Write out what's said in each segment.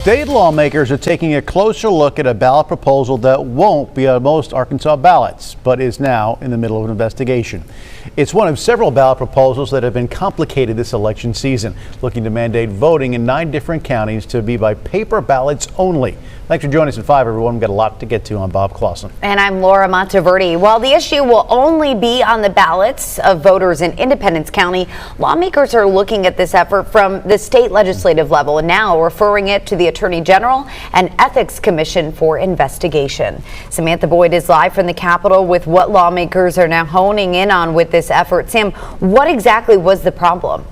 State lawmakers are taking a closer look at a ballot proposal that won't be on most Arkansas ballots, but is now in the middle of an investigation. It's one of several ballot proposals that have been complicated this election season, looking to mandate voting in 9 different counties to be by paper ballots only. Thanks for joining us at 5, everyone. We've got a lot to get to. I'm Bob Clausen. And I'm Laura Monteverdi. While the issue will only be on the ballots of voters in Independence County, lawmakers are looking at this effort from the state legislative level and now referring it to the Attorney General and Ethics Commission for investigation. Samantha Boyd is live from the Capitol with what lawmakers are now honing in on with this effort. Sam, what exactly was the problem?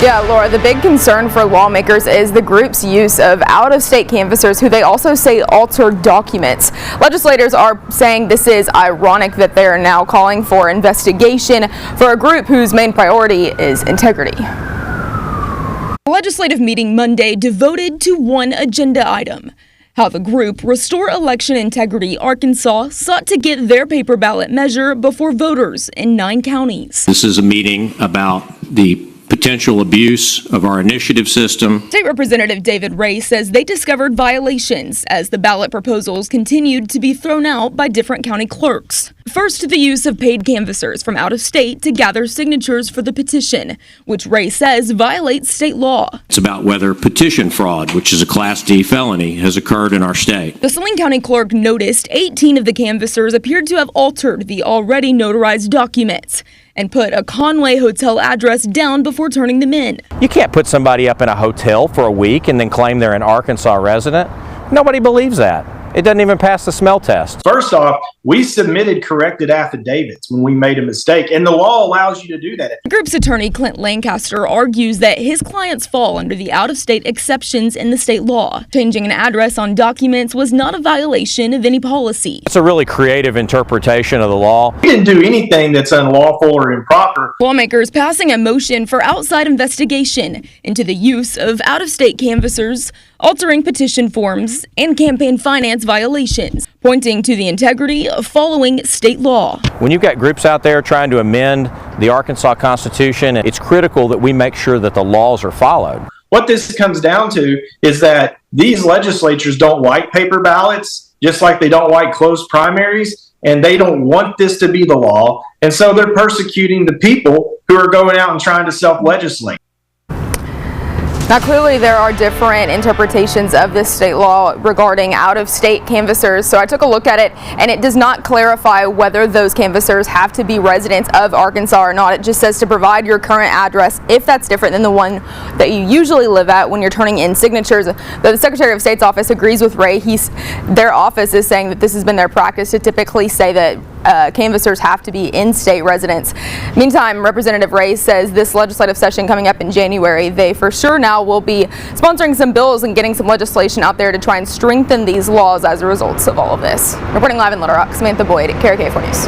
Yeah, Laura, the big concern for lawmakers is the group's use of out-of-state canvassers who they also say altered documents. Legislators are saying this is ironic that they are now calling for investigation for a group whose main priority is integrity. A legislative meeting Monday devoted to one agenda item: how the group Restore Election Integrity Arkansas sought to get their paper ballot measure before voters in 9 counties. This is a meeting about the potential abuse of our initiative system. State Representative David Ray says they discovered violations as the ballot proposals continued to be thrown out by different county clerks. First, the use of paid canvassers from out of state to gather signatures for the petition, which Ray says violates state law. It's about whether petition fraud, which is a Class D felony, has occurred in our state. The Saline County clerk noticed 18 of the canvassers appeared to have altered the already notarized documents and put a Conway hotel address down before turning them in. You can't put somebody up in a hotel for a week and then claim they're an Arkansas resident. Nobody believes that. It doesn't even pass the smell test. First off, we submitted corrected affidavits when we made a mistake, and the law allows you to do that. The group's attorney, Clint Lancaster, argues that his clients fall under the out-of-state exceptions in the state law. Changing an address on documents was not a violation of any policy. It's a really creative interpretation of the law. We didn't do anything that's unlawful or improper. Lawmakers passing a motion for outside investigation into the use of out-of-state canvassers, altering petition forms, and campaign finance violations, pointing to the integrity of following state law. When you've got groups out there trying to amend the Arkansas Constitution, it's critical that we make sure that the laws are followed. What this comes down to is that these legislatures don't like paper ballots, just like they don't like closed primaries, and they don't want this to be the law, and so they're persecuting the people who are going out and trying to self-legislate. Now, clearly there are different interpretations of this state law regarding out-of-state canvassers, so I took a look at it, and it does not clarify whether those canvassers have to be residents of Arkansas or not. It just says to provide your current address if that's different than the one that you usually live at when you're turning in signatures. The Secretary of State's office agrees with Ray. Their office is saying that this has been their practice to typically say that canvassers have to be in-state residents. Meantime, Representative Ray says this legislative session coming up in January, they for sure now will be sponsoring some bills and getting some legislation out there to try and strengthen these laws as a result of all of this. Reporting live in Little Rock, Samantha Boyd, KARK 4 News.